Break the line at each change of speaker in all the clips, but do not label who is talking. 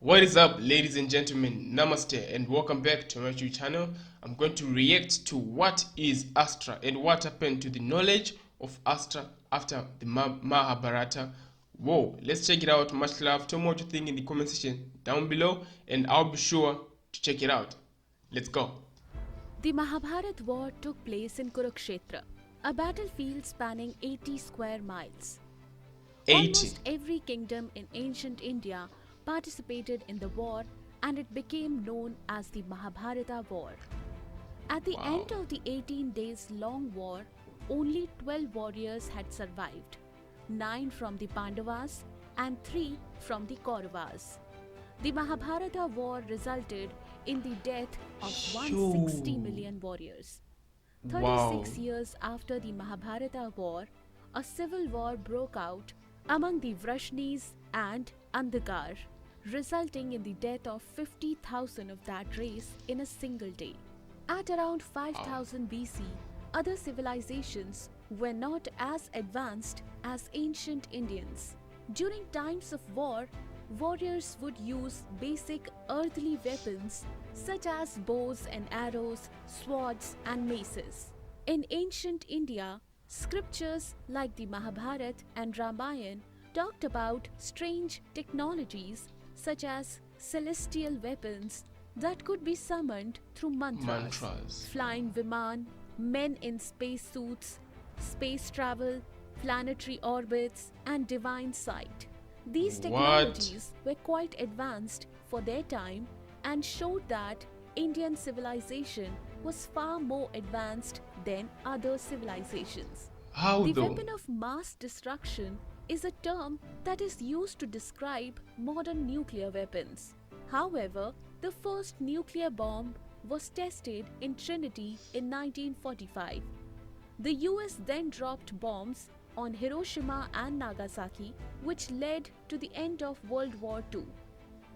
What is up, ladies and gentlemen? Namaste and welcome back to my YouTube channel. I'm going to react to what is Astra and what happened to the knowledge of Astra after the Mahabharata war. Let's check it out. Much love. Tell me what you think in the comment section down below and I'll be sure to check it out. Let's go.
The Mahabharata war took place in Kurukshetra, a battlefield spanning 80 square miles.
80.
Almost every kingdom in ancient India participated in the war, and it became known as the Mahabharata War. At the end of the 18 days long war, only 12 warriors had survived, 9 from the Pandavas and 3 from the Kauravas. The Mahabharata war resulted in the death of 160 million warriors. 36 years after the Mahabharata war, a civil war broke out among the Vrashnis and Andhkar, resulting in the death of 50,000 of that race in a single day. At around 5000 BC, other civilizations were not as advanced as ancient Indians. During times of war, warriors would use basic earthly weapons such as bows and arrows, swords and maces. In ancient India, scriptures like the Mahabharata and Ramayana talked about strange technologies such as celestial weapons that could be summoned through mantras. Flying viman, men in space suits, space travel, planetary orbits, and divine sight. These technologies were quite advanced for their time and showed that Indian civilization was far more advanced than other civilizations. The weapon of mass destruction is a term that is used to describe modern nuclear weapons. However, the first nuclear bomb was tested in Trinity in 1945. The US then dropped bombs on Hiroshima and Nagasaki, which led to the end of World War II.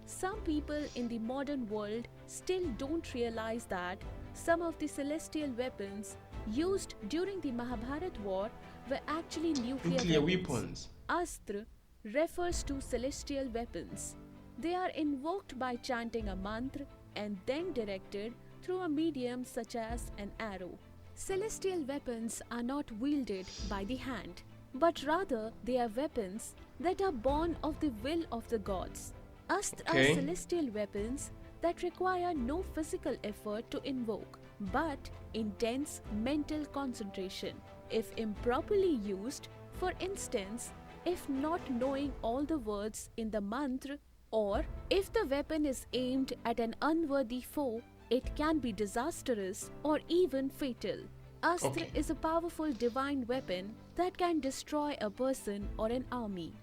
Some people in the modern world still don't realize that some of the celestial weapons used during the Mahabharata war were actually nuclear weapons. Astra refers to celestial weapons. They are invoked by chanting a mantra and then directed through a medium such as an arrow. Celestial weapons are not wielded by the hand, but rather they are weapons that are born of the will of the gods. Astra are celestial weapons that require no physical effort to invoke, but intense mental concentration. If improperly used, for instance, if not knowing all the words in the mantra, or if the weapon is aimed at an unworthy foe, it can be disastrous or even fatal. Astra is a powerful divine weapon that can destroy a person or an army.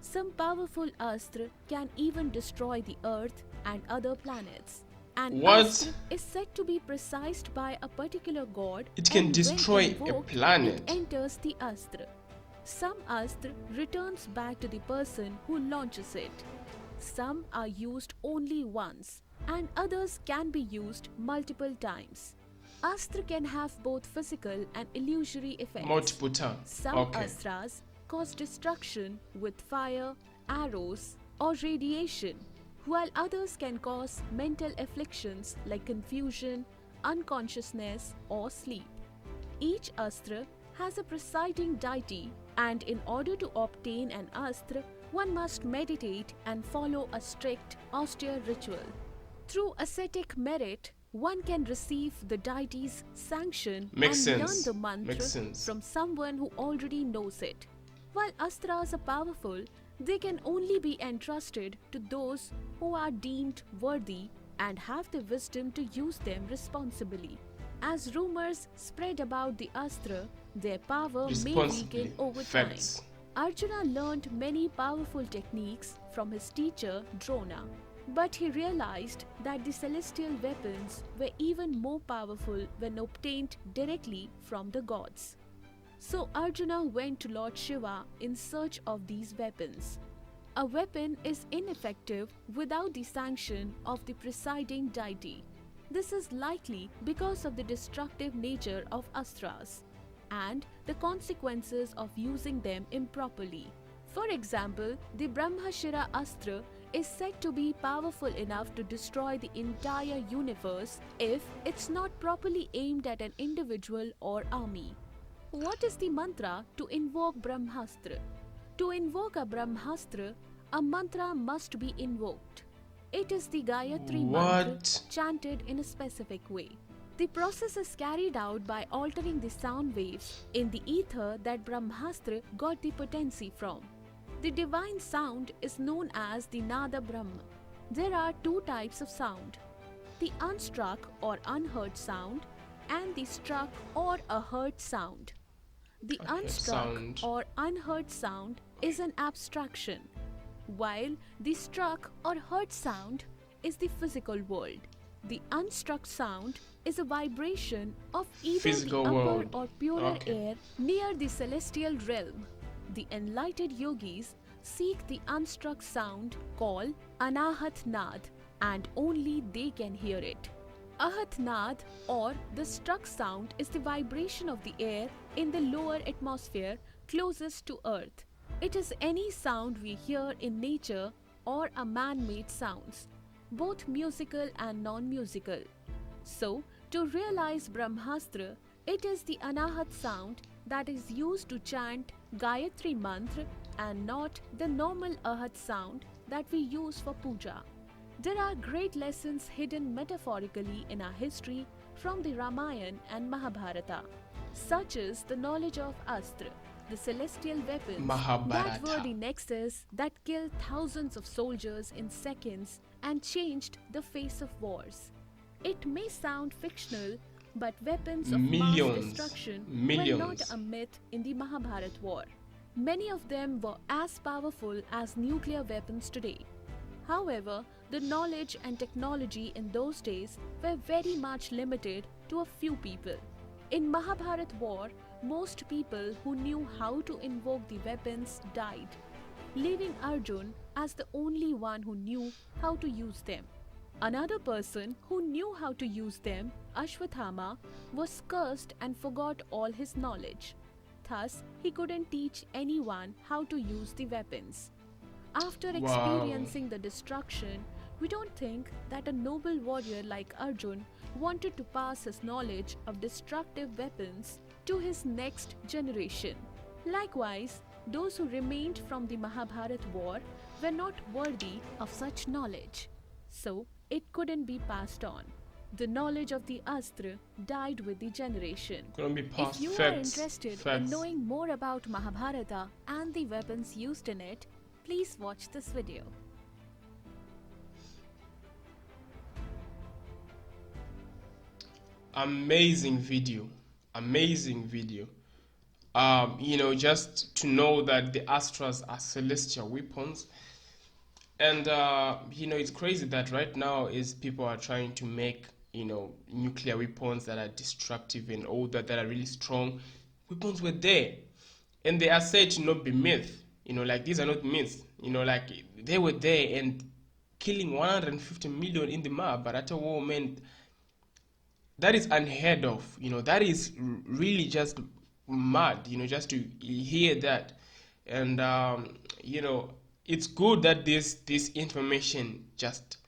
Some powerful Astra can even destroy the Earth and other planets. An Astra is said to be precised by a particular god.
It can destroy a planet.
It enters the Astra. Some Astra returns back to the person who launches it. Some are used only once, and others can be used multiple times. Astra can have both physical and illusory effects.
Multiple times.
Some Astras cause destruction with fire, arrows, or radiation, while others can cause mental afflictions like confusion, unconsciousness, or sleep. Each Astra has a presiding deity, and in order to obtain an Astra, one must meditate and follow a strict, austere ritual. Through ascetic merit, one can receive the deity's sanction and learn the mantra from someone who already knows it. While Astras are powerful, they can only be entrusted to those who are deemed worthy and have the wisdom to use them responsibly. As rumors spread about the Astra, their power may weaken over time. Arjuna learned many powerful techniques from his teacher Drona, but he realized that the celestial weapons were even more powerful when obtained directly from the gods. So Arjuna went to Lord Shiva in search of these weapons. A weapon is ineffective without the sanction of the presiding deity. This is likely because of the destructive nature of Astras and the consequences of using them improperly. For example, the Brahmashira Astra is said to be powerful enough to destroy the entire universe if it's not properly aimed at an individual or army. What is the mantra to invoke Brahmastra? To invoke a Brahmastra, a mantra must be invoked. It is the Gayatri mantra
What?
chanted in a specific way. The process is carried out by altering the sound waves in the ether that Brahmastra got the potency from. The divine sound is known as the Nada Brahma. There are two types of sound: the unstruck or unheard sound and the struck or a heard sound. The
Unheard
unstruck
sound.
or unheard sound is an abstraction, while the struck or heard sound is the physical world. The unstruck sound is a vibration of either the
Physical
upper
world.
or purer
Okay.
air near the celestial realm. The enlightened yogis seek the unstruck sound called Anahat Nad, and only they can hear it. Ahat Nad or the struck sound is the vibration of the air in the lower atmosphere closest to earth. It is any sound we hear in nature or a man-made sounds, both musical and non-musical. So, to realize Brahmastra, it is the Anahat sound that is used to chant Gayatri mantra and not the normal Ahat sound that we use for puja. There are great lessons hidden metaphorically in our history from the Ramayana and Mahabharata, such as the knowledge of Astra, the celestial weapons that were
Mahabharata.
the nexus that killed thousands of soldiers in seconds and changed the face of wars. It may sound fictional, but weapons of mass
Millions.
destruction were not
Millions.
a myth in the Mahabharata war. Many of them were as powerful as nuclear weapons today. However, the knowledge and technology in those days were very much limited to a few people. In Mahabharata war, most people who knew how to invoke the weapons died, leaving Arjun as the only one who knew how to use them. Another person who knew how to use them, Ashwathama, was cursed and forgot all his knowledge. Thus, he couldn't teach anyone how to use the weapons. After
Wow.
experiencing the destruction, we don't think that a noble warrior like Arjun wanted to pass his knowledge of destructive weapons to his next generation. Likewise, those who remained from the Mahabharata war were not worthy of such knowledge, so it couldn't be passed on. The knowledge of the Astra died with the generation.
Couldn't be
If
past.
you are
Facts.
interested in
Facts.
knowing more about Mahabharata and the weapons used in it, please watch this video.
Amazing video. Amazing video. Just to know that the Astras are celestial weapons. And it's crazy that right now is people are trying to make nuclear weapons that are destructive and all that are really strong. Weapons were there, and they are said to not be myth. Like these are not myths. Like they were there and killing 150 million in the Mahabharata war meant that is unheard of. That is really just mad. Just to hear that, and it's good that this information just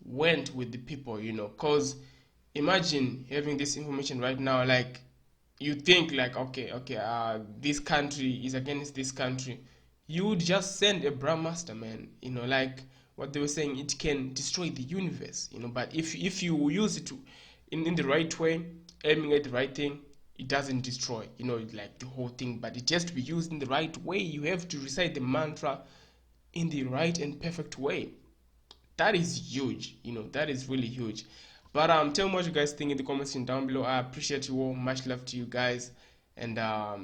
went with the people. Cause imagine having this information right now. Like you think like okay, this country is against this country. You would just send a Brahmaster, man. Like what they were saying, it can destroy the universe. But if you use it in the right way, aiming at the right thing, it doesn't destroy like the whole thing, but it has to be used in the right way. You have to recite the mantra in the right and perfect way. That is huge. That is really huge. But tell me what you guys think in the comments section down below. I appreciate you all. Much love to you guys. And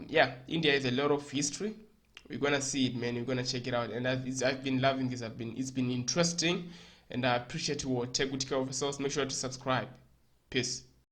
yeah, India has a lot of history. We're gonna see it, man. We're gonna check it out. And I've been loving this. It's been interesting. And I appreciate you all. Take good care of yourselves. Make sure to subscribe. Peace.